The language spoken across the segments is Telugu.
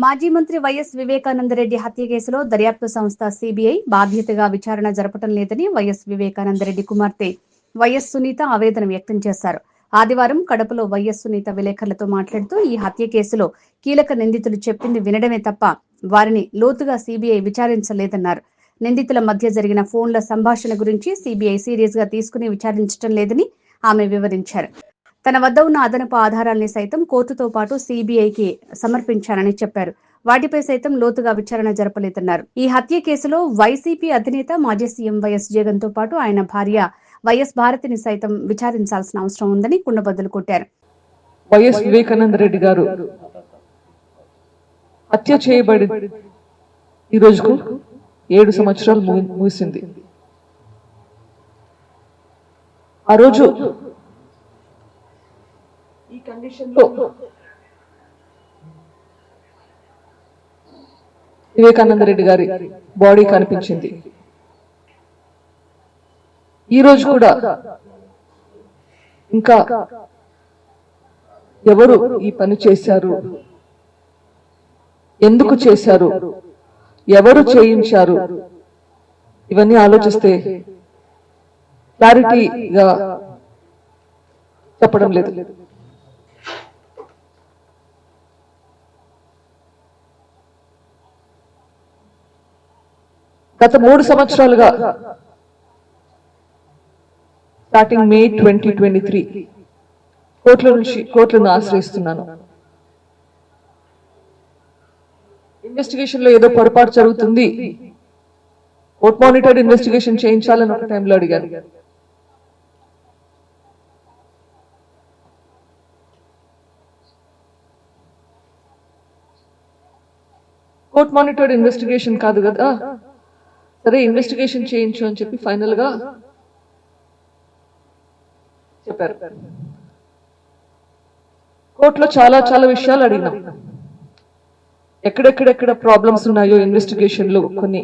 మాజీ మంత్రి వైఎస్ వివేకానందరెడ్డి హత్య కేసులో దర్యాప్తు సంస్థ సిబిఐ బాధ్యతగా విచారణ జరపడం లేదని వైఎస్ వివేకానందరెడ్డి కుమార్తె వైఎస్ సునీత ఆవేదన వ్యక్తం చేశారు. ఆదివారం కడపలో వైఎస్ సునీత విలేకరులతో మాట్లాడుతూ ఈ హత్య కేసులో కీలక నిందితులు చెప్పింది వినడమే తప్ప వారిని లోతుగా సిబిఐ విచారించలేదన్నారు. నిందితుల మధ్య జరిగిన ఫోన్ల సంభాషణ గురించి సిబిఐ సీరియస్ గా తీసుకుని విచారించడం లేదని ఆమె వివరించారు. తన వద్ద ఉన్న అదనపు ఆధారాల్ని సైతం కోర్టుతో పాటు సిబిఐకి సమర్పించానని చెప్పారు. వాటిపై సైతం లోతుగా విచారణ జరపలేదన్నారు. ఈ హత్య కేసులో వైసీపీ అధినేత మాజీ సీఎం వైఎస్ జగన్ తో పాటు ఆయన భార్య వైఎస్ భారతిని సైతం విచారించాల్సిన అవసరం ఉందని కుండబద్దలు కొట్టారు. వైఎస్ వివేకానంద రెడ్డి గారు హత్య చేయబడి ఈ రోజుకు 7 సంవత్సరాలు ముగిసింది. ఆ రోజు ఈ కండిషన్ లో వివేకానంద రెడ్డి గారి బాడీ కనిపించింది. ఈ రోజు కూడా ఇంకా ఎవరు ఈ పని చేశారు, ఎందుకు చేశారు, ఎవరు చేయించారు, ఇవన్నీ ఆలోచిస్తే క్లారిటీగా చెప్పడం లేదు. గత 3 సంవత్సరాలుగా స్టార్టింగ్ మే 2023 కోర్టులను ఆశ్రయిస్తున్నాను. ఇన్వెస్టిగేషన్ లో ఏదో పొరపాటు జరుగుతుంది, కోర్ట్ మానిటర్డ్ ఇన్వెస్టిగేషన్ చేయించాలని ఒక టైంలో అడిగారు. కోర్ట్ మానిటర్డ్ ఇన్వెస్టిగేషన్ కాదు కదా, సరే ఇన్వెస్టిగేషన్ చేయించు అని చెప్పి ఫైనల్ గా చెప్పారు. కోర్టులో చాలా చాలా విషయాలు అడిగినాం. ఎక్కడెక్కడెక్కడ ప్రాబ్లమ్స్ ఉన్నాయో ఇన్వెస్టిగేషన్ లో కొన్ని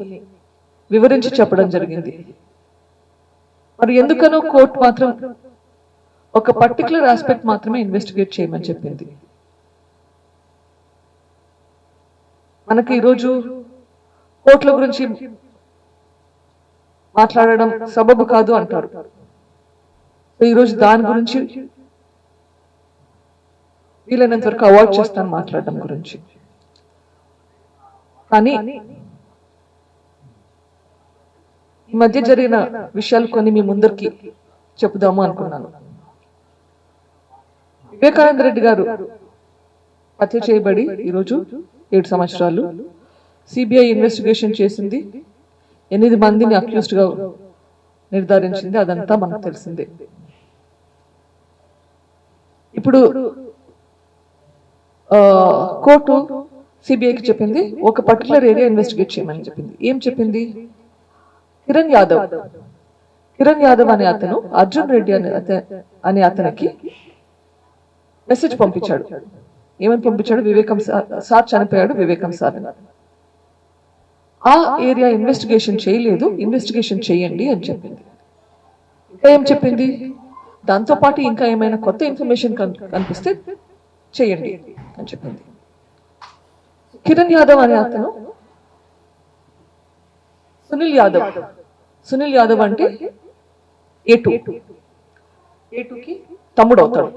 వివరించి చెప్పడం జరిగింది. మరి ఎందుకనో కోర్టు మాత్రం ఒక పర్టికులర్ ఆస్పెక్ట్ మాత్రమే ఇన్వెస్టిగేట్ చేయమని చెప్పింది. మనకి ఈరోజు కోర్టుల గురించి మాట్లాడడం సబబు కాదు అంటారు. ఈరోజు దాని గురించి వీలైనంత వరకు అవాయిడ్ చేస్తాను మాట్లాడడం గురించి. కానీ ఈ మధ్య జరిగిన విషయాలు కొన్ని మీ ముందరికి చెప్పుదాము అనుకున్నాను. వివేకానంద రెడ్డి గారు హత్య చేయబడి ఈరోజు 7 సంవత్సరాలు. సిబిఐ ఇన్వెస్టిగేషన్ చేసింది, 8 మందిని అక్యూజ్డ్ గా నిర్ధారించింది. అదంతా మనకు తెలిసిందే. ఇప్పుడు కోర్టు సిబిఐకి చెప్పింది ఒక పర్టికులర్ ఏరియా ఇన్వెస్టిగేట్ చేయమని చెప్పింది. ఏం చెప్పింది? కిరణ్ యాదవ్ అనే అతను అర్జున్ రెడ్డి అనే అతనికి మెసేజ్ పంపించాడు. ఏమని పంపించాడు? వివేకం సార్ చనిపోయాడు, వివేకం సార్. ఆ ఏరియా ఇన్వెస్టిగేషన్ చేయలేదు, ఇన్వెస్టిగేషన్ చేయండి అని చెప్పింది. ఇంకా ఏం చెప్పింది? దాంతో పాటు ఇంకా ఏమైనా కొత్త ఇన్ఫర్మేషన్ కనిపిస్తే చేయండి అని చెప్పింది. కిరణ్ యాదవ్ అనే అతను సునీల్ యాదవ్ అంటే ఏటుకి తమ్ముడు అవుతాడు.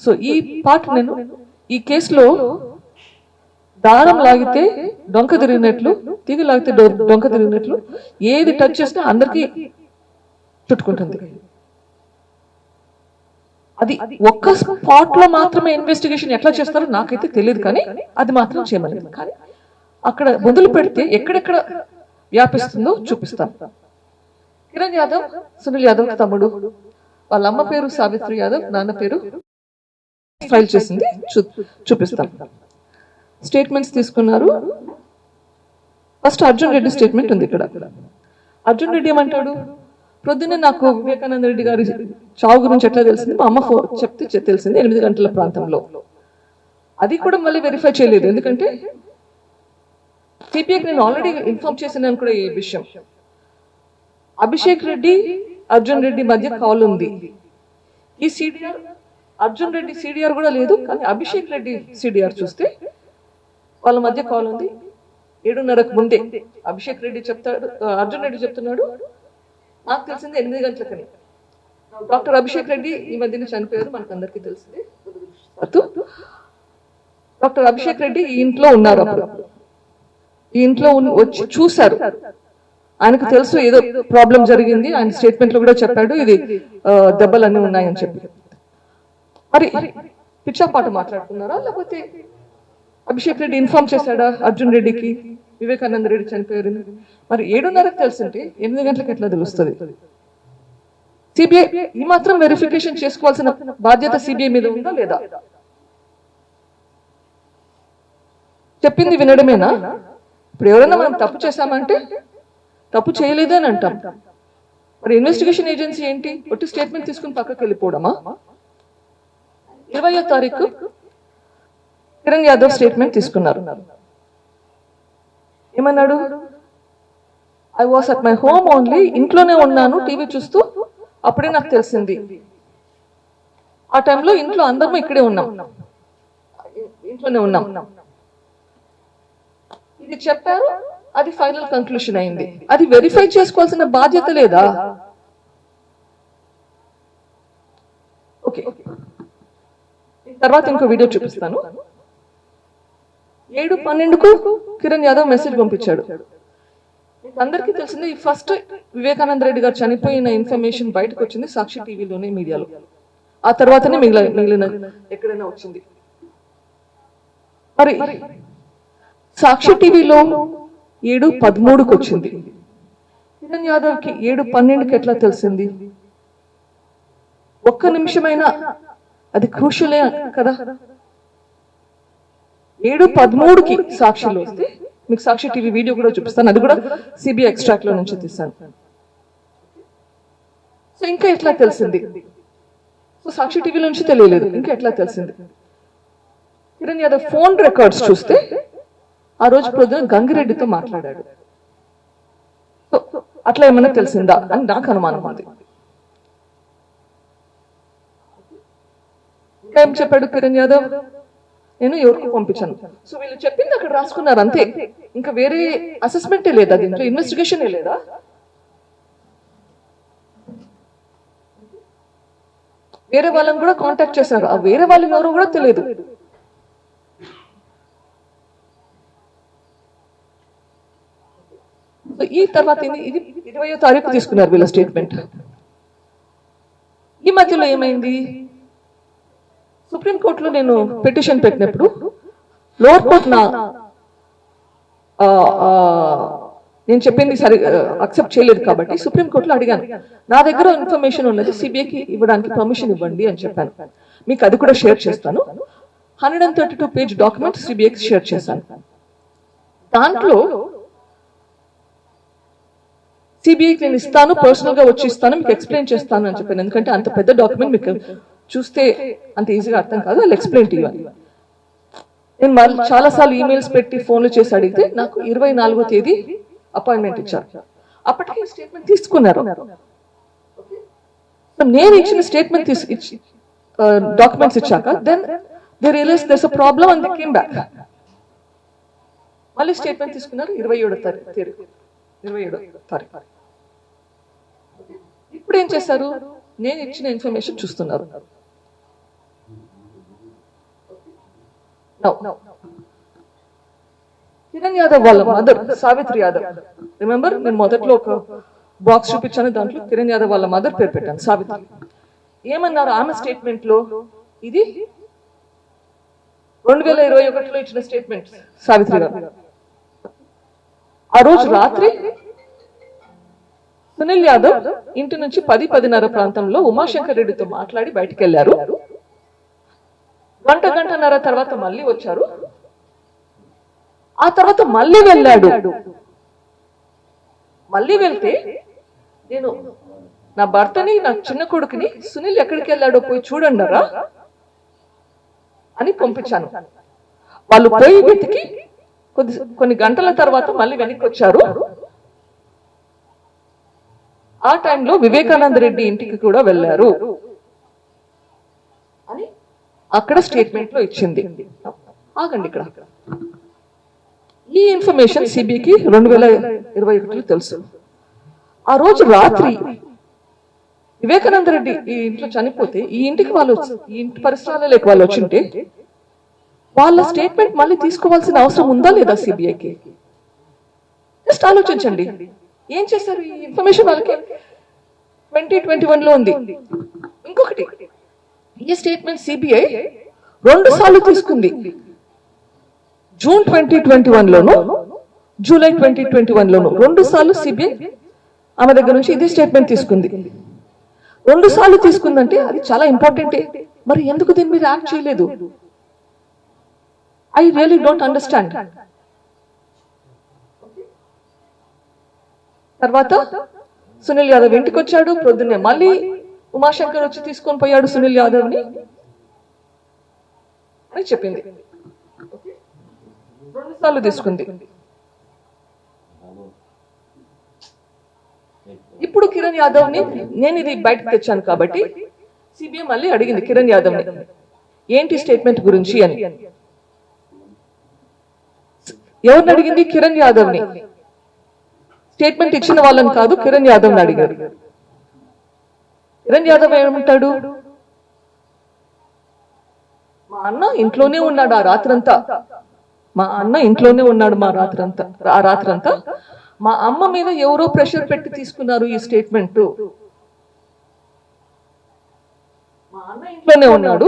సో ఈ పార్ట్ నేను ఈ కేసులో దారం లాగితే డొంక తిరిగినట్లు, తీగ లాగితే డొంక తిరిగినట్లు ఏది టచ్ చేసినా అందరికీ చుట్టుకుంటుంది. అది ఒక్క స్పాట్ లో మాత్రమే ఇన్వెస్టిగేషన్ ఎట్లా చేస్తారో నాకైతే తెలియదు, కానీ అది మాత్రం చేయమని. కానీ అక్కడ మొదలు పెడితే ఎక్కడెక్కడ వ్యాపిస్తుందో చూపిస్తాను. కిరణ్ యాదవ్ సునీల్ యాదవ్ తమ్ముడు. వాళ్ళ అమ్మ పేరు సావిత్రి యాదవ్, నాన్న పేరు ఫైల్ చేసింది చూపిస్తాను. స్టేట్మెంట్స్ తీసుకున్నారు. ఫస్ట్ అర్జున్ రెడ్డి స్టేట్మెంట్ ఉంది ఇక్కడ. అర్జున్ రెడ్డి ఏమంటాడు? ప్రొద్దునే నాకు వివేకానంద రెడ్డి గారి చావు గురించి ఎట్లా తెలిసింది? మా అమ్మ చెప్తే తెలిసింది 8 గంటల ప్రాంతంలో. అది కూడా మళ్ళీ వెరిఫై చేయలేదు, ఎందుకంటే సిపిఐకి నేను ఆల్రెడీ ఇన్ఫార్మ్ చేసినాను కూడా ఈ విషయం. అభిషేక్ రెడ్డి అర్జున్ రెడ్డి మధ్య కాల్ ఉంది. ఈ సీనియర్ అర్జున్ రెడ్డి సిడిఆర్ కూడా లేదు, కానీ అభిషేక్ రెడ్డి సిడిఆర్ చూస్తే వాళ్ళ మధ్య కాల్ ఉంది. 7:30కు ముందే అభిషేక్ రెడ్డి చెప్తాడు, అర్జున్ రెడ్డి చెప్తున్నాడు, నాకు తెలిసింది 8 గంటలకని. డాక్టర్ అభిషేక్ రెడ్డి ఈ మధ్యన చనిపోయారు, మనకు అందరికీ తెలిసింది. డాక్టర్ అభిషేక్ రెడ్డి ఈ ఇంట్లో ఉన్నారు. అప్పుడు ఈ ఇంట్లో వచ్చి చూశారు. ఆయనకు తెలుసు ఏదో ప్రాబ్లం జరిగింది. ఆయన స్టేట్మెంట్ లో కూడా చెప్పాడు, ఇది దెబ్బలన్నీ ఉన్నాయని చెప్పి. మరి పిచ్చాపాట మాట్లాడుతున్నారా, లేకపోతే అభిషేక్ రెడ్డి ఇన్ఫార్మ్ చేశాడా అర్జున్ రెడ్డికి వివేకానంద రెడ్డి చనిపోయారు? మరి 7:30కు తెలుసుంటే 8 గంటలకు ఎట్లా తెలుస్తుంది? సిబిఐ ఈ మాత్రం వెరిఫికేషన్ చేసుకోవాల్సిన బాధ్యత సిబిఐ మీద ఉందా లేదా? చెప్పింది వినడమేనా? ఇప్పుడు ఎవరైనా మనం తప్పు చేశామంటే తప్పు చేయలేదు అని అంటాం. మరి ఇన్వెస్టిగేషన్ ఏజెన్సీ ఏంటి? ఒట్టి స్టేట్మెంట్ తీసుకుని పక్కకి వెళ్ళిపోవడమా? 20వ తారీఖు కిరణ్ యాదవ్ స్టేట్మెంట్ తీసుకున్నారు. ఏమన్నాడు? I was at my home only, ఇంట్లోనే ఉన్నాను టీవీ చూస్తూ, అప్పుడే నాకు తెలిసింది. ఆ టైంలో ఇంట్లో అందరము ఇక్కడే ఉన్నాం, ఇంట్లోనే ఉన్నాం. ఇది చెప్పారు, అది ఫైనల్ కంక్లూషన్ అయింది. అది వెరిఫై చేసుకోవాల్సిన బాధ్యత లేదా? ఓకే, తర్వాత ఇంకో వీడియో చూపిస్తాను. 7:12కు కిరణ్ యాదవ్ మెసేజ్ పంపించాడు. అందరికీ తెలిసింది, ఫస్ట్ వివేకానంద రెడ్డి గారు చనిపోయిన ఇన్ఫర్మేషన్ బయటకు వచ్చింది సాక్షి టీవీలోనే, మీడియాలో. ఆ తర్వాతనే మిగిలిన ఎక్కడైనా వచ్చింది. మరి సాక్షి టీవీలో 7:13కు వచ్చింది. కిరణ్ యాదవ్ కి 7:12కి ఎట్లా తెలిసింది? ఒక్క నిమిషమైనా అది క్రూషియలే కదా. 7:13కి సాక్షిలో వస్తే మీకు సాక్షి టీవీ వీడియో కూడా చూపిస్తాను, అది కూడా సిబిఐ ఎక్స్ట్రాక్ట్ లో నుంచి తీస్తాను. సో ఇంకా ఎట్లా తెలిసింది? సో సాక్షి టీవీ నుంచి తెలియలేదు, ఇంకా ఎట్లా తెలిసింది? కిరణ్ యాదవ్ ఫోన్ రికార్డ్స్ చూస్తే ఆ రోజు పొద్దున గంగిరెడ్డితో మాట్లాడాడు. సో అట్లా ఏమన్నా తెలిసిందా అని నాకు అనుమానం ఉంది. ఇంకా ఏం చెప్పాడు కిరణ్ యాదవ్? నేను ఎవరికి పంపించాను. సో వీళ్ళు చెప్పింది అక్కడ రాసుకున్నారు అంతే, ఇంకా వేరే అసెస్మెంటే లేదా, దీంట్లో ఇన్వెస్టిగేషన్ లేదా? వేరే వాళ్ళని కూడా కాంటాక్ట్ చేశారు, ఆ వేరే వాళ్ళని ఎవరో కూడా తెలియదు. ఈ తర్వాత ఇది 20వ తారీఖు తీసుకున్నారు వీళ్ళ స్టేట్మెంట్. ఈ మధ్యలో ఏమైంది? సుప్రీంకోర్టులో నేను పిటిషన్ పెట్టినప్పుడు లోవర్ కోర్టు నేను చెప్పింది సరి అక్సెప్ట్ చేయలేదు కాబట్టి సుప్రీంకోర్టులో అడిగాను, నా దగ్గర ఇన్ఫర్మేషన్ ఉన్నది, సిబిఐకి ఇవ్వడానికి పర్మిషన్ ఇవ్వండి అని చెప్పాను. మీకు అది కూడా షేర్ చేస్తాను. 132 పేజ్ డాక్యుమెంట్ సిబిఐకి షేర్ చేశాను. దాంట్లో సిబిఐకి నేను ఇస్తాను, పర్సనల్ గా వచ్చి ఇస్తాను, మీకు ఎక్స్ప్లెయిన్ చేస్తాను అని చెప్పాను. ఎందుకంటే అంత పెద్ద డాక్యుమెంట్ మీకు చూస్తే అంత ఈజీగా అర్థం కాదు, వాళ్ళు ఎక్స్ప్లెయిన్ టు యు. నేను చాలా సార్లు ఈమెయిల్స్ పెట్టి ఫోన్లు చేసి అడిగితే నాకు 24వ తేదీ అపాయింట్మెంట్ ఇచ్చారు. అప్పటికి స్టేట్మెంట్ తీసుకున్నారు. నేను ఇచ్చిన స్టేట్మెంట్ డాక్యుమెంట్స్ ఇచ్చాక then they realise there's a problem and they came back. మళ్ళీ స్టేట్మెంట్ తీసుకున్నారు 27వ తారీఖు. ఇప్పుడు ఏం చేశారు? నేను ఇచ్చిన ఇన్ఫర్మేషన్ చూస్తున్నారు. కిరణ్ యాదవ్ వాళ్ళ మదర్ సావిత్రి యాదవ్, రిమెంబర్ నేను మొదట్లో ఒక బాక్స్ చూపించాను, దాంట్లో కిరణ్ యాదవ్ వాళ్ళ మదర్ పేరు పెట్టాను, సావిత్రి. ఏమన్నారు ఆమె స్టేట్మెంట్ లో? ఇది 2021లో ఇచ్చిన స్టేట్మెంట్ సావిత్రి గారు. ఆ రోజు రాత్రి సునీల్ యాదవ్ ఇంటి నుంచి 10-10:30 ప్రాంతంలో ఉమాశంకర్ రెడ్డితో మాట్లాడి బయటికి వెళ్ళారు. గంటన్నర తర్వాత మళ్ళీ వచ్చారు. ఆ తర్వాత మళ్ళీ వెళ్ళాడు. మళ్ళీ వెళ్తే నేను నా భర్తని, నా చిన్న కొడుకుని సునీల్ ఎక్కడికి వెళ్ళాడో పోయి చూడండిరా అని పంపించాను. వాళ్ళు పోయి వెతికి కొన్ని గంటల తర్వాత మళ్ళీ వెనక్కి వచ్చారు. ఆ టైంలో వివేకానంద రెడ్డి ఇంటికి కూడా వెళ్ళారు అని అక్కడ స్టేట్మెంట్ లో ఇచ్చింది. ఆగండి, ఇక్కడ ఈ ఇన్ఫర్మేషన్ సిబిఐకి 2021లో తెలుసు. ఆ రోజు రాత్రి వివేకానంద రెడ్డి ఈ ఇంట్లో చనిపోతే ఈ ఇంటికి వాళ్ళు ఈ ఇంటి పరిసరాలలోకి వాళ్ళు వచ్చింటే వాళ్ళ స్టేట్మెంట్ మళ్ళీ తీసుకోవాల్సిన అవసరం ఉందా లేదా సిబిఐకి? జస్ట్ ఆలోచించండి. ఏం చేశారు? ఈ ఇన్ఫర్మేషన్ వాళ్ళకి 2021లో ఉంది. ఇంకొకటి, ఈ స్టేట్మెంట్ సిబిఐ 2 సార్లు తీసుకుంది. జూన్ 2021లోను, జూలై 2021లోను 2 సార్లు సిబిఐ ఆమె దగ్గర నుంచి ఇదే స్టేట్మెంట్ తీసుకుంది. 2 సార్లు తీసుకుందంటే అది చాలా ఇంపార్టెంటే. మరి ఎందుకు దీని మీద యాక్ట్ చేయలేదు? I really don't understand. తర్వాత సునీల్ యాదవ్ ఇంటికి వచ్చాడు. ప్రొద్దున్నే మళ్ళీ ఉమాశంకర్ వచ్చి తీసుకొని పోయాడు సునీల్ యాదవ్ ని అని చెప్పింది. 2 సార్లు తీసుకుంది. ఇప్పుడు కిరణ్ యాదవ్ ని నేను ఇది బయటకు తెచ్చాను కాబట్టి సిబిఐ మళ్ళీ అడిగింది కిరణ్ యాదవ్ ని ఏంటి స్టేట్మెంట్ గురించి అని. ఎవరిని అడిగింది? కిరణ్ యాదవ్ ని. స్టేట్మెంట్ ఇచ్చిన వాళ్ళని కాదు, కిరణ్ యాదవ్ ని అడిగారు. కిరణ్ యాదవ్ ఏమంటాడు? మా అన్న ఇంట్లోనే ఉన్నాడు ఆ రాత్రంతా. మా అన్న ఇంట్లోనే ఉన్నాడు ఆ రాత్రంతా. మా అమ్మ మీద ఎవరో ప్రెషర్ పెట్టి తీసుకున్నారు ఈ స్టేట్మెంట్. మా అన్న ఇంట్లోనే ఉన్నాడు,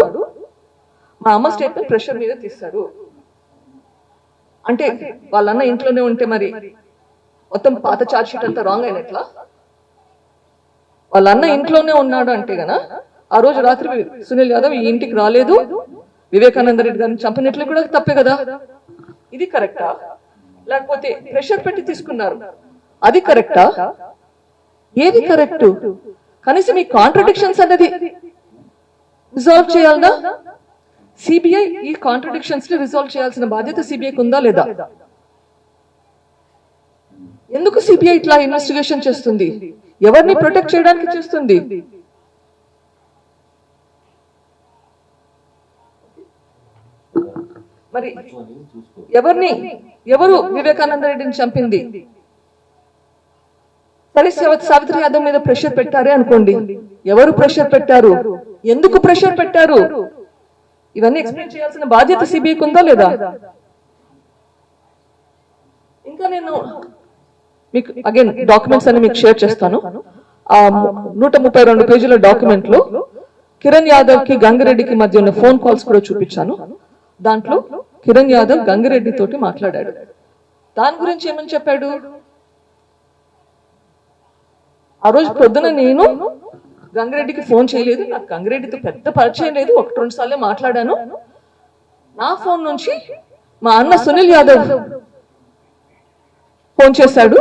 మా అమ్మ స్టేట్మెంట్ ప్రెషర్ మీద తీశారు అంటే వాళ్ళ అన్న ఇంట్లోనే ఉంటే మరి మొత్తం పాత చార్జ్ షీట్ అంతా రాంగ్ అయినట్లా? వాళ్ళ అన్న ఇంట్లోనే ఉన్నాడు అంటే గన ఆ రోజు రాత్రి సునీల్ యాదవ్ ఈ ఇంటికి రాలేదు, వివేకానంద రెడ్డి గారిని చంపినట్లు కూడా తప్పే కదా. ఇది కరెక్టా? లేకపోతే ప్రెషర్ పెట్టి తీసుకున్నారు, అది కరెక్టా? ఏది కరెక్ట్? కనీసం ఈ కాంట్రడిక్షన్స్ అనేది రిజాల్వ్ చేయాలనా? సిబిఐ ఈ కాంట్రడిక్షన్స్ ని రిజాల్వ్ చేయాల్సిన బాధ్యత సిబిఐకి ఉందా లేదా? ఎందుకు సిబిఐ ఇట్లా ఇన్వెస్టిగేషన్ చేస్తుంది? ఎవరిని ప్రొటెక్ట్ చేయడానికి చేస్తుంది? మరి ఎవరు వివేకానంద రెడ్డిని చంపింది? సరే, సావిత్రి యాదవ్ మీద ప్రెషర్ పెట్టారే అనుకోండి. ఎవరు ప్రెషర్ పెట్టారు? ఎందుకు ప్రెషర్ పెట్టారు? ఇవన్నీ ఎక్స్ప్లెయిన్ చేయాల్సిన బాధ్యత సిబిఐకి ఉందా లేదా? ఇంకా నేను మీకు అగైన్ డాక్యుమెంట్స్ అన్ని మీకు షేర్ చేస్తాను. ఆ 132 పేజీల డాక్యుమెంట్ లో కిరణ్ యాదవ్ కి గంగిరెడ్డికి మధ్య ఉన్న ఫోన్ కాల్స్ కూడా చూపించాను. దాంట్లో కిరణ్ యాదవ్ గంగిరెడ్డి తోటి మాట్లాడాడు. దాని గురించి ఏమని చెప్పాడు? ఆ రోజు పొద్దున నేను గంగిరెడ్డికి ఫోన్ చేయలేదు, నాకు గంగిరెడ్డితో పెద్ద పరిచయం లేదు, 1-2 సార్లే మాట్లాడాను. నా ఫోన్ నుంచి మా అన్న సునీల్ యాదవ్ ఫోన్ చేశాడు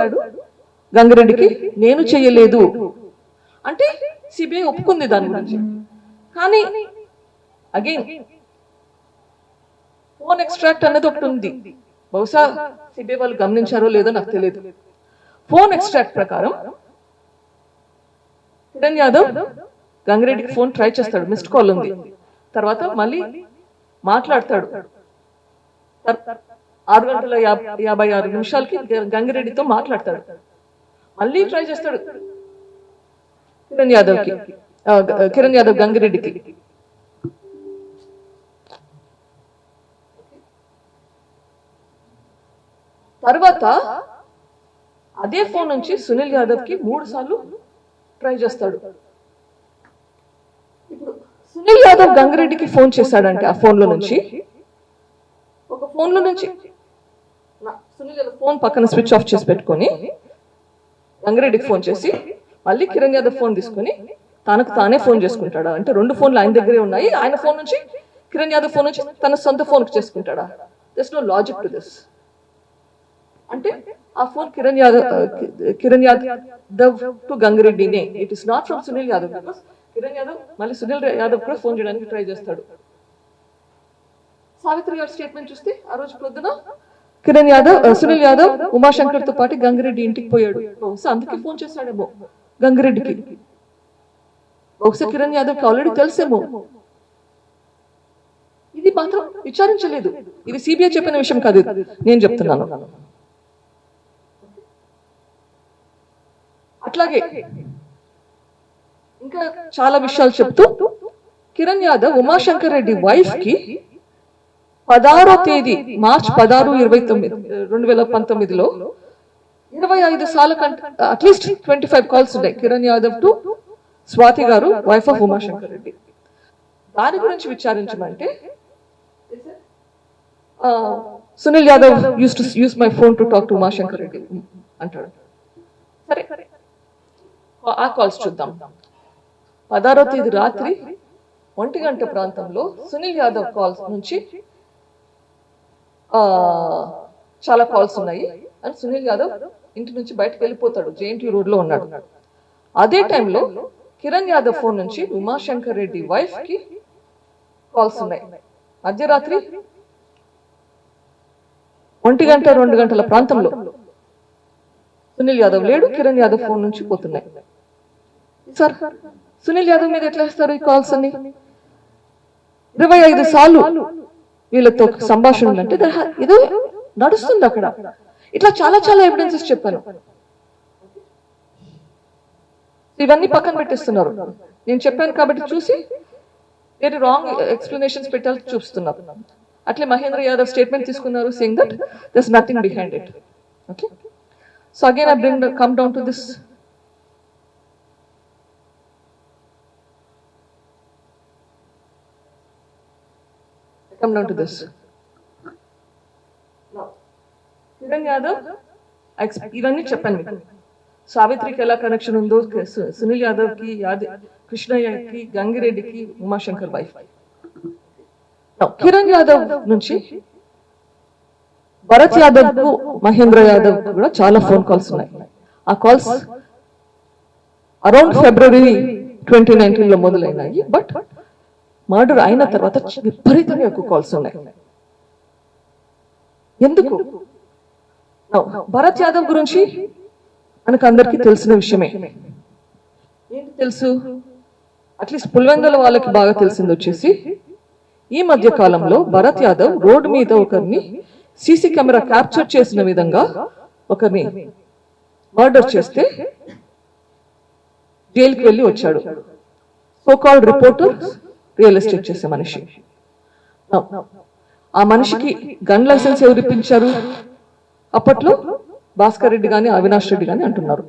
గంగిరెడ్డికి, నేను చేయలేదు అంటే సిబిఐ ఒప్పుకుంది దాని గురించి. కానీ అగైన్ ఫోన్ ఎక్స్ట్రాక్ట్ అన్నది ఒకటి ఉంది. బహుశా సిబిఐ వాళ్ళు గమనించారో లేదో నాకు తెలియదు. ఫోన్ ఎక్స్ట్రాక్ట్ ప్రకారం కిరణ్ యాదవ్ గంగిరెడ్డికి ఫోన్ ట్రై చేస్తాడు, మిస్డ్ కాల్ ఉంది. తర్వాత మళ్ళీ మాట్లాడతాడు. 6:56 గంగిరెడ్డితో మాట్లాడతాడు. మళ్ళీ ట్రై చేస్తాడు కిరణ్ యాదవ్ గంగిరెడ్డికి. తర్వాత అదే ఫోన్ నుంచి సునీల్ యాదవ్ కి 3 సార్లు ట్రై చేస్తాడు. ఇప్పుడు సునీల్ యాదవ్ గంగిరెడ్డికి ఫోన్ చేశాడంటే ఆ ఫోన్ లో నుంచి, ఒక ఫోన్ లో నుంచి సునీల్ యాదవ్ ఫోన్ పక్కన స్విచ్ ఆఫ్ చేసి పెట్టుకొని గంగిరెడ్డికి ఫోన్ చేసి మళ్ళీ కిరణ్ యాదవ్ ఫోన్ తీసుకుని తనకు తానే ఫోన్ చేసుకుంటాడా? అంటే 2 ఫోన్లు ఆయన దగ్గరే ఉన్నాయి. ఆయన ఫోన్ నుంచి కిరణ్ యాదవ్ ఫోన్ నుంచి తన సొంత ఫోన్ కు చేసుకుంటాడా? That's no logic to this. అంటే ఆ ఫోన్ కిరణ్ యాదవ్ టు గంగిరెడ్డినే. It is not from Sunil Yadav. Because Kiran Yadav మళ్ళీ సునీల్ యాదవ్ కూడా ఫోన్ చేయడానికి ట్రై చేస్తాడు. సావిత్రి గారి స్టేట్మెంట్ చూస్తే ఆ రోజు పొద్దున సునీల్ యాదవ్ ఉమాశంకర్ తో పాటు గంగిరెడ్డి ఇంటికి పోయాడు. బహుశా అందుకే ఫోన్ చేశాడేమో గంగిరెడ్డికి. బహుశా కిరణ్ యాదవ్ కి ఆల్రెడీ తెలుసేమో. మాత్రం విచారించలేదు. ఇది సిబిఐ చెప్పిన విషయం కాదు, నేను చెప్తున్నాను. అట్లాగే ఇంకా చాలా విషయాలు చెప్తూ కిరణ్ యాదవ్ ఉమాశంకర్ రెడ్డి వైఫ్ కి 16వ తేదీ మార్చ్ 16, 2019లో 25 సార్లు అట్లీస్ట్ 25 కాల్స్ ఉన్నాయి కిరణ్ యాదవ్ టు స్వాతి గారు, వైఫ్ ఆఫ్ ఉమాశంకర్ రెడ్డి. దాని గురించి విచారించమంటే Sunil Yadav uses my phone to talk to Umashankar Reddy అంటాడు. సరే ఆ కాల్స్ చూద్దాం. 16వ తేదీ రాత్రి 1 గంట ప్రాంతంలో సునీల్ యాదవ్ కాల్స్ నుంచి చాలా కాల్స్ ఉన్నాయి అని సునీల్ యాదవ్ ఇంటి నుంచి బయటకు వెళ్ళిపోతాడు, జేఎన్టీ రోడ్ లో ఉన్నాడు. అదే టైంలో కిరణ్ యాదవ్ ఫోన్ నుంచి ఉమాశంకర్ రెడ్డి వైఫ్ కి కాల్స్ ఉన్నాయి. మధ్యరాత్రి 1 గంట 2 గంటల ప్రాంతంలో సునీల్ యాదవ్ లేడు, కిరణ్ యాదవ్ ఫోన్ నుంచి పోతున్నాయి. సార్ సునీల్ యాదవ్ మీద ఎట్లా వేస్తారు ఈ కాల్స్ అన్ని? 25 సార్లు వీళ్ళతో సంభాషణ ఉందంటే ఏదో నడుస్తుంది అక్కడ. ఇట్లా చాలా చాలా ఎవిడెన్సెస్ చెప్పాను. ఇవన్నీ పక్కన పెట్టేస్తున్నారు. నేను చెప్పాను కాబట్టి చూసి వేరే రాంగ్ ఎక్స్ప్లెనేషన్స్ పెట్టాలి చూస్తున్నారు. అట్లే మహేంద్ర యాదవ్ స్టేట్మెంట్ తీసుకున్నారు, saying that there is nothing behind it. Okay, so again I come down to this. Come down to this. Kiran Yadav ఇవన్నీ చెప్పాను మీకు. సావిత్రికి ఎలా కనెక్షన్ ఉందో, సునీల్ యాదవ్ కి, కృష్ణయ్యకి, గంగిరెడ్డికి, ఉమాశంకర్ వైఫ్. కిరణ్ యాదవ్ నుంచి భరత్ యాదవ్ కు, మహేంద్ర యాదవ్ కు కూడా చాలా ఫోన్ కాల్స్ ఉన్నాయి. ఆ కాల్స్ అరౌండ్ ఫిబ్రవరి 2019 లో మొదలైనాయి. బట్ మర్డర్ అయిన తర్వాత విపరీతంగా ఎక్కువ కాల్స్ ఉన్నాయి. ఎందుకు? భరత్ యాదవ్ గురించి మనకు అందరికీ తెలిసిన విషయమే. ఏంటి తెలుసు? అట్లీస్ట్ పుల్వెందుల వాళ్ళకి బాగా తెలిసింది వచ్చేసి, ఈ మధ్య కాలంలో భరత్ యాదవ్ రోడ్డు మీద ఒకరిని సీసీ కెమెరా క్యాప్చర్ చేసిన విధంగా ఒకరిని మర్డర్ చేస్తే జైలుకి వెళ్ళి వచ్చాడు. So called reporter, real estate చేసే మనిషి. ఆ మనిషికి గన్ లైసెన్స్ ఎవరు ఇప్పించారు? అప్పట్లో భాస్కర్ రెడ్డి గాని, అవినాష్ రెడ్డి గాని అంటున్నారు.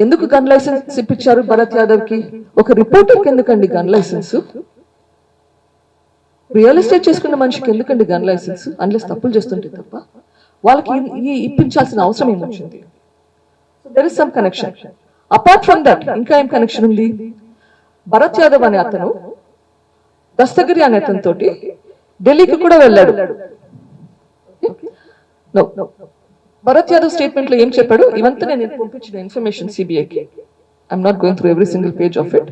ఎందుకు గన్ లైసెన్స్ ఇప్పించారు భరత్ యాదవ్ కి? ఒక రిపోర్టర్ కి ఎందుకండి గన్ లైసెన్స్? రియల్ ఎస్టేట్ చేసుకున్న మనిషికి ఎందుకండి గన్ లైసెన్స్? అన్లెస్ తప్పులు చేస్తుంటే తప్ప వాళ్ళకి ఇప్పించాల్సిన అవసరం ఏమొచ్చింది? There is some connection. Apart from that ఇంకా ఏం కనెక్షన్ ఉంది? భరత్ యాదవ్ అనే అతను దస్తగిరి అనే అతని తోటి ఢిల్లీకి కూడా వెళ్ళాడు. భరత్ యాదవ్ స్టేట్మెంట్ లో ఏం చెప్పాడు? ఇవంతా నేను పంపించిన ఇన్ఫర్మేషన్ సిబిఐకి. I'm not going through every single page of it.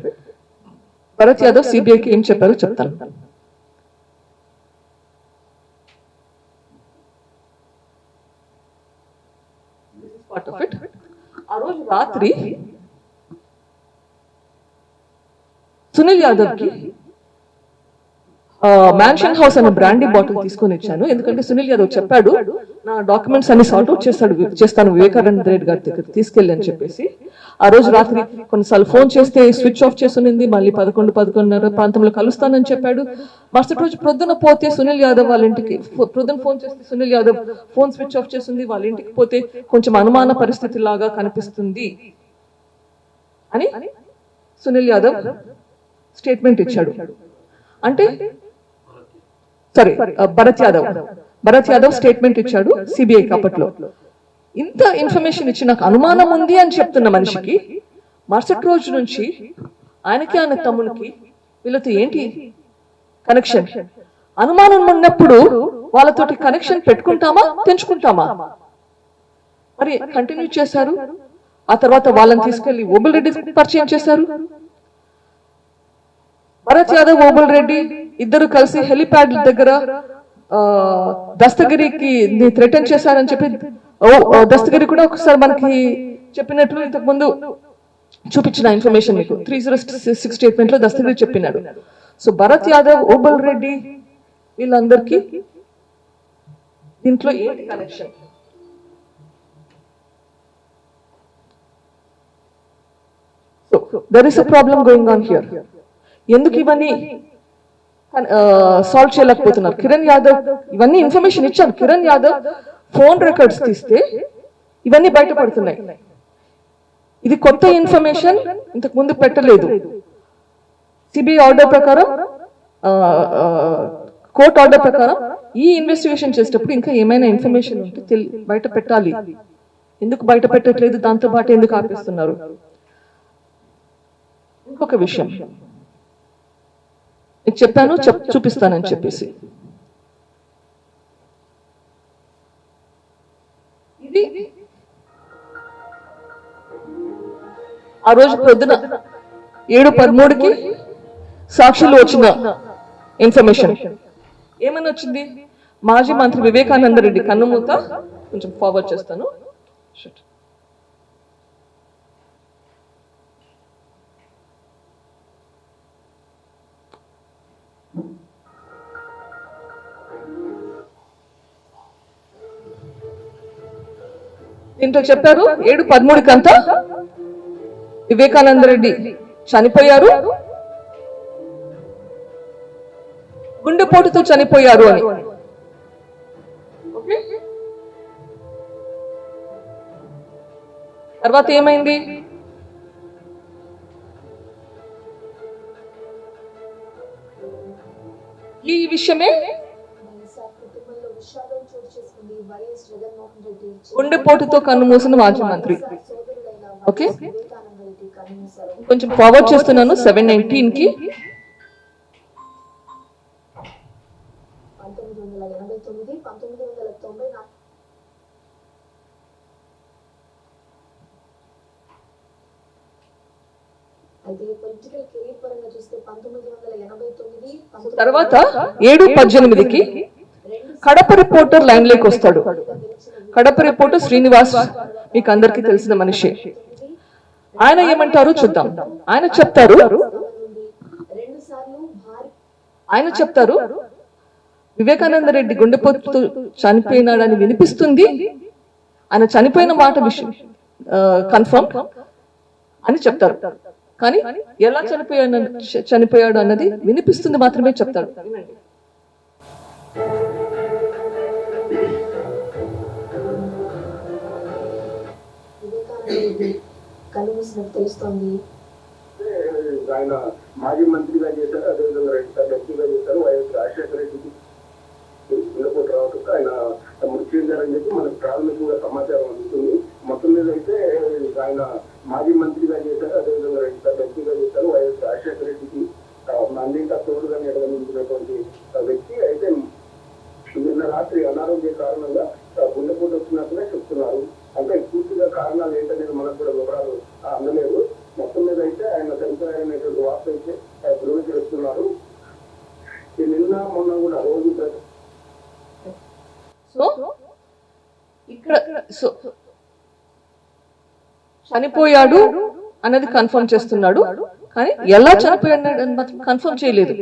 Bharat Yadav సిబిఐకి ఏం చెప్పారో చెప్తాను. Part of it. ఆ రోజు రాత్రి సునీల్ యాదవ్ కి మ్యాన్షన్ హౌస్ అనే బ్రాండీ బాటిల్ తీసుకొని ఇచ్చాను. ఎందుకంటే సునీల్ యాదవ్ చెప్పాడు, నా డాక్యుమెంట్స్ అన్ని సార్ట్ అవుట్ చేస్తాను వివేకానంద రెడ్డి గారి దగ్గర తీసుకెళ్ళి అని చెప్పేసి. ఆ రోజు రాత్రి కొన్నిసార్లు ఫోన్ చేస్తే స్విచ్ ఆఫ్ చేస్తుంది, మళ్ళీ 11-11:30 ప్రాంతంలో కలుస్తానని చెప్పాడు. మరుసటి రోజు ప్రొద్దున పోతే సునీల్ యాదవ్ వాళ్ళ ఇంటికి, ప్రొద్దున ఫోన్ చేస్తే Sunil Yadav phone switch off చేస్తుంది, వాళ్ళ ఇంటికి పోతే కొంచెం అనుమాన పరిస్థితి లాగా కనిపిస్తుంది అని సునీల్ యాదవ్ స్టేట్మెంట్ ఇచ్చాడు. అంటే సారీ, భరత్ యాదవ్ స్టేట్మెంట్ ఇచ్చాడు సిబిఐకి. అప్పట్లో ఇంత ఇన్ఫర్మేషన్ ఇచ్చి నాకు అనుమానం ఉంది అని చెప్తున్న మనిషికి మరుసటి రోజు నుంచి ఆయనకి, ఆయన తమ్మునికి వీళ్ళతో ఏంటి కనెక్షన్? అనుమానం ఉన్నప్పుడు వాళ్ళతోటి కనెక్షన్ పెట్టుకుంటామా, తెంచుకుంటామా? మరి కంటిన్యూ చేశారు. ఆ తర్వాత వాళ్ళని తీసుకెళ్లి ఓబుల్ రెడ్డి పరిచయం చేశారు. భరత్ యాదవ్, ఓబుల్ రెడ్డి ఇద్దరు కలిసి హెలిప్యాడ్ దగ్గర దస్తగిరికి థ్రెటన్ చేశారని చెప్పి, దస్తగిరి కూడా ఒకసారి మనకి చెప్పినట్లు ఇంతకు ముందు చూపించిన ఇన్ఫర్మేషన్ మీకు 306 స్టేట్మెంట్ లో దస్తగిరి చెప్పినాడు. సో భరత్ యాదవ్, ఓబల్ రెడ్డి వీళ్ళందరికీ దీంట్లో ఏంటి connection? So there is a problem going on here. ఎందుకు ఇవన్నీ సాల్వ్ చేయలేకపోతున్నారు? కిరణ్ యాదవ్ ఇవన్నీ ఇన్ఫర్మేషన్ ఇచ్చాను. కిరణ్ యాదవ్ ఫోన్ రికార్డ్స్ తీస్తే ఇవన్నీ బయటపడుతున్నాయి. ఇది కొత్త ఇన్ఫర్మేషన్, ఇంతకు ముందు పెట్టలేదు. సిబిఐ ఆర్డర్ ప్రకారం, కోర్ట్ ఆర్డర్ ప్రకారం ఈ ఇన్వెస్టిగేషన్ చేసేటప్పుడు ఇంకా ఏమైనా ఇన్ఫర్మేషన్ ఉంటే బయట పెట్టాలి. ఎందుకు బయట పెట్టట్లేదు? దాంతో పాటు ఎందుకు ఆపేస్తున్నారు? ఇంకొక విషయం మీకు చెప్పాను, చూపిస్తానని చెప్పేసి, ఇది ఆ రోజు పొద్దున 7:13కి సాక్షిలో వచ్చిన ఇన్ఫర్మేషన్ ఏమని వచ్చింది? మాజీ మంత్రి వివేకానంద రెడ్డి కన్నుమూత. కొంచెం ఫార్వర్డ్ చేస్తాను. దీంట్లో చెప్పారు 7:13కంతా వివేకానంద రెడ్డి చనిపోయారు, గుండెపోటుతో చనిపోయారు అని. తర్వాత ఏమైంది? ఈ విషయమే గుండెపోటుతో కన్ను మూసిన మాజీ మంత్రి. ఓకే, కొంచెం ఫార్వర్డ్ చేస్తున్నాను. 7:19కి తర్వాత 7:18కి కడప రిపోర్టర్ లైన్ లోకి వస్తాడు. కడప రిపోర్టర్ శ్రీనివాస్ మీకు అందరికీ తెలిసిన మనిషి. ఆయన ఏమంటారు చూద్దాం. ఆయన చెప్తారు వివేకానంద రెడ్డి గుండెపోటుతో చనిపోయినాడని వినిపిస్తుంది. ఆయన చనిపోయిన మాట విషయం కన్ఫర్మ్ అని చెప్తారు. కానీ ఎలా చనిపోయాడు అన్నది వినిపిస్తుంది మాత్రమే చెప్తాడు. తెలుస్తోంది. ఆయన మాజీ మంత్రిగా చేశారు, అదేవిధంగా 2 సార్లు ఎంపీగా చేశారు. వైఎస్ రాజశేఖర రెడ్డికి గుండెపోటు రావటంతో ఆయన మృతి చెందారని చెప్పి మనకు ప్రాథమికంగా సమాచారం అందుతుంది. మొత్తం మీద అయితే ఆయన మాజీ మంత్రిగా చేశారు, అదేవిధంగా 2 సార్లు ఎంపీగా చేశారు. వైఎస్ రాజశేఖర రెడ్డికి అన్నింటా తోడుగా నిర్వహించినటువంటి వ్యక్తి. అయితే నిన్న రాత్రి అనారోగ్య కారణంగా గుండెపోటు వచ్చినట్టుగా చెప్తున్నారు. అంటే పూర్తిగా కారణాలు ఏంటనేది మనకు కూడా వివరాలు అందలేదు. మొత్తం మీద అయితే ఆయన చనిపోయారనేటువంటి వార్త అయితే ధృవీకరిస్తున్నారు. నిన్న మొన్న కూడా రోజు ఇక్కడ చనిపోయాడు అన్నది కన్ఫర్మ్ చేస్తున్నాడు. కానీ ఎలా చనిపోయాడు అని మాత్రం కన్ఫర్మ్ చేయలేదు.